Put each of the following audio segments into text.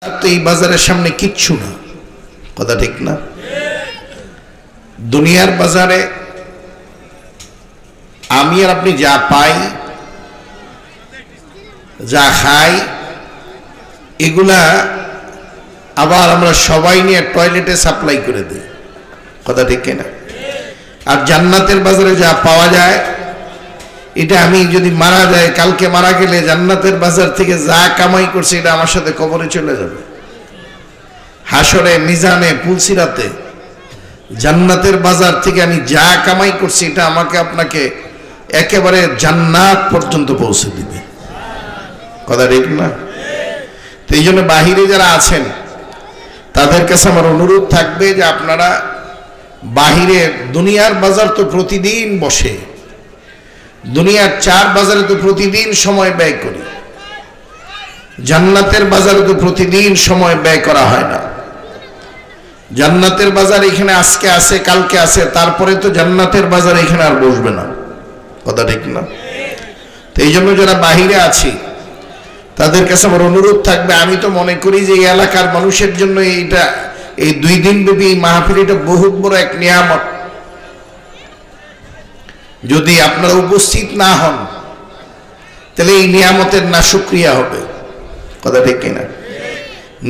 তো এই বাজারের সামনে কিচ্ছু না, কথা ঠিক না? দুনিয়ার বাজারে আমি আর আপনি যা পাই, যা খাই, এগুলা আবার আমরা সবাই নিয়ে টয়লেটে সাপ্লাই করে দিই, কথা ঠিক না? আর জান্নাতের বাজারে যা পাওয়া যায়, এটা আমি যদি মারা যায়, কালকে মারা গেলে জান্নাতের বাজার থেকে যা কামাই করছে এটা আমার সাথে কবরে চলে যাবে। হাসরে, মিজানে, পুলসিরাতে জান্নাতের বাজার থেকে আমি যা কামাই করছি এটা আমাকে আপনাকে একেবারে জান্নাত পর্যন্ত পৌঁছে দিবে, কথা ঠিক না? তো এই জন্য বাহিরে যারা আছেন তাদের কাছে আমার অনুরোধ থাকবে যে আপনারা বাহিরে, দুনিয়ার বাজার তো প্রতিদিন বসে, দুনিয়ার চার বাজারে তো প্রতিদিন সময় ব্যয় করি, জান্নাতের বাজারে তো প্রতিদিন সময় ব্যয় করা হয় না। জান্নাতের বাজার এখানে আজকে আছে, কালকে আছে, তারপরে তো জান্নাতের বাজার এখানে আর বসবে না, কথা ঠিক না? তো এই জন্য যারা বাহিরে আছি তাদের কাছে আমার অনুরোধ থাকবে, আমি তো মনে করি যে এই এলাকার মানুষের জন্য এইটা, এই 2 দিন ব্যাপী মাহফিল, এটা বহুত বড় এক নিয়ামত। যদি আপনারা উপস্থিত না হন তাহলে এই নিয়ামতের না শুকরিয়া হবে, কথা ঠিক কিনা?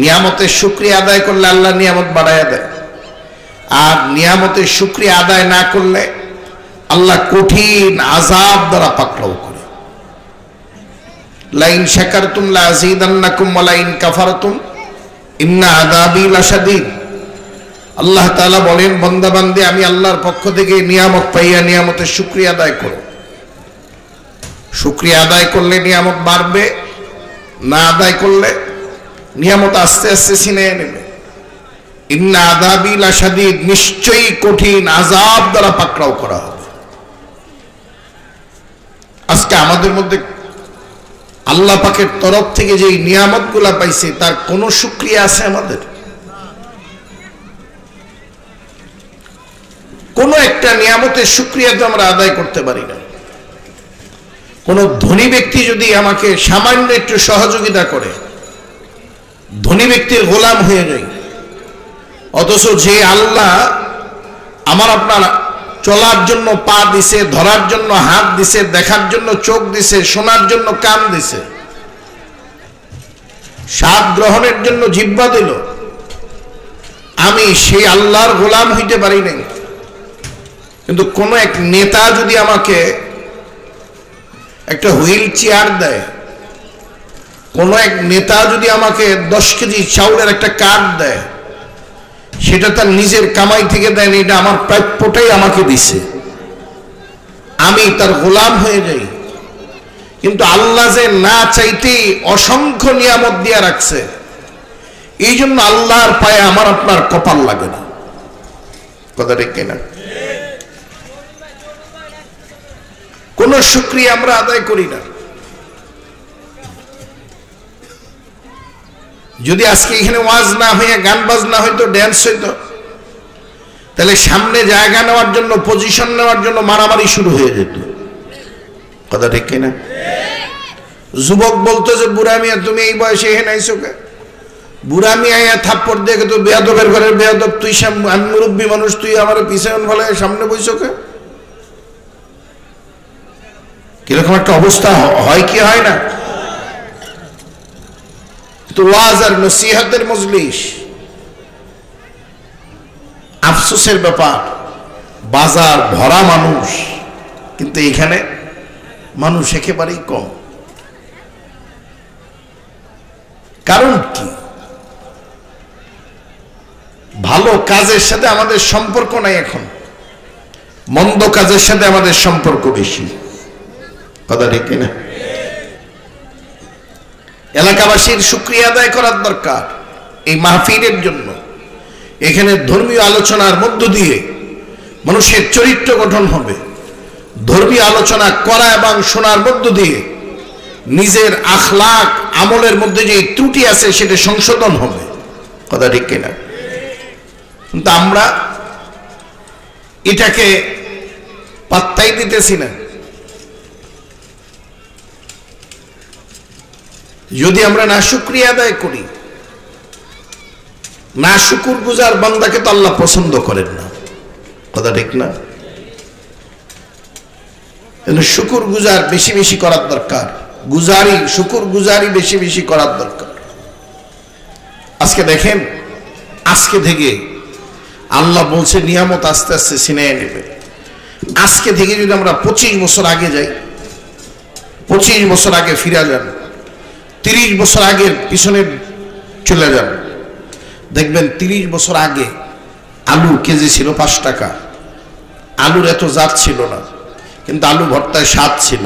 নিয়ামতের শুকরিয়া আদায় করলে আল্লাহ নিয়ামত বাড়াইয়া দেয়, আর নিয়ামতের শুকরিয়া আদায় না করলে আল্লাহ কঠিন আযাব দ্বারা পাকড়াও করে। লাইন শাকারতুম লাযীদান্নাকুম ওয়া লাইন কাফারতুম ইন্না আযাবী লাশাদীদ। আল্লাহ তাআলা বলেন, বান্দা বান্দী, আমি আল্লাহর পক্ষ থেকে নিয়ামত পাইয়া নিয়ামতের শুকরিয়া আদায় করো। শুকরিয়া আদায় করলে নিয়ামত বাড়বে, না আদায় করলে নিয়ামত আস্তে আস্তে ছিনিয়ে নেবে। ইন্না আযাবী লাশাদীদ, নিশ্চয়ই কঠিন আযাব দ্বারা পাকড়াও করা হবে। আজকে আমাদের মধ্যে আল্লাহ পাকের তরফ থেকে যে নিয়ামতগুলা পাইছে তার কোনো শুকরিয়া আছে আমাদের? কোন একটা নিয়ামতের শুকরিয়া তো আমরা আদায় করতে পারি না। কোন ধনী ব্যক্তি যদি আমাকে সামান্য একটু সহযোগিতা করে, ধনী ব্যক্তির গোলাম হয়ে যাই, অথচ যে আল্লাহ আমার আপনার চলার জন্য পা দিছে, ধরার জন্য হাত দিছে, দেখার জন্য চোখ দিছে, শোনার জন্য কান দিছে, স্বাদ গ্রহণের জন্য জিহ্বা দিল, আমি সেই আল্লাহর গোলাম হইতে পারি নাই। কিন্তু কোন এক নেতা যদি আমাকে একটা হুইল চেয়ার দেয়, কোন এক নেতা যদি আমাকে 10 কেজি চাউলের একটা কার্ড দেয়, সেটা তার নিজের কামাই থেকে দেয় না, এটা আমার প্রাপ্যটাই আমাকে দিছে, আমি তার গোলাম হয়ে যাই। কিন্তু আল্লাহ যে না চাইতেই অসংখ্য নিয়ামত দিয়ে রাখছে, এই জন্য আল্লাহর পায়ে আমার আপনার কপাল লাগে না, কথা ঠিক কিনা? কোন শুকরিয়া আমরা আদায় করি না। যদি আজকে এখানে ওয়াজ না হইয়া গান বাজনা হইতো, ড্যান্স হইতো, তাহলে সামনে জায়গা নেওয়ার জন্য, পজিশন নেওয়ার জন্য মারামারি শুরু হয়ে যেত, কথা ঠিক কিনা? যুবক বলতো যে, বুড়া মিয়া তুমি এই বয়সে এখানে আইছো কে? বুড়া মিয়া থাপ্পড় দেখে তো বেয়াদবের ঘরের বেয়াদব, তুই আমি মুরব্বী মানুষ, তুই আমার পিছনে ফলে সামনে বইছো কে? কিরকম একটা অবস্থা হয় কি হয় না? তো ওয়াজ আর নসিহতের মজলিস, আফসোসের ব্যাপার, বাজার ভরা মানুষ, কিন্তু এখানে মানুষ একেবারেই কম। কারণ কি? ভালো কাজের সাথে আমাদের সম্পর্ক নাই, এখন মন্দ কাজের সাথে আমাদের সম্পর্ক বেশি, কথা ঠিক না? এলাকাবাসীর শুকরিয়া আদায় করার দরকার এই মাহফিলের জন্য। এখানে ধর্মীয় আলোচনার মধ্য দিয়ে মানুষের চরিত্র গঠন হবে, ধর্মীয় আলোচনা করা এবং শোনার মধ্য দিয়ে নিজের আখলাক আমলের মধ্যে যে ত্রুটি আছে সেটা সংশোধন হবে, কথা ঠিক কিনা? কিন্তু আমরা এটাকে পাত্তাই দিতেছি না। যদি আমরা না শুকরিয়া আদায় করি না শুকুর গুজার বান্দাকে তো আল্লাহ পছন্দ করেন না, কথা ঠিক না? শুকুর গুজার বেশি বেশি করার দরকার, শুকুর গুজারি বেশি বেশি করার দরকার। আজকে দেখেন, আজকে থেকে আল্লাহ বলছে নিয়ামত আস্তে আস্তে ছিনিয়ে নেবে। আজকে থেকে যদি আমরা 25 বছর আগে যাই, 25 বছর আগে ফিরে যান, 30 বছর আগের পিছনে চলে যান, দেখবেন 30 বছর আগে আলুর কেজি ছিল 5 টাকা। আলুর এত জাত ছিল না, কিন্তু আলু ভর্তায় স্বাদ ছিল।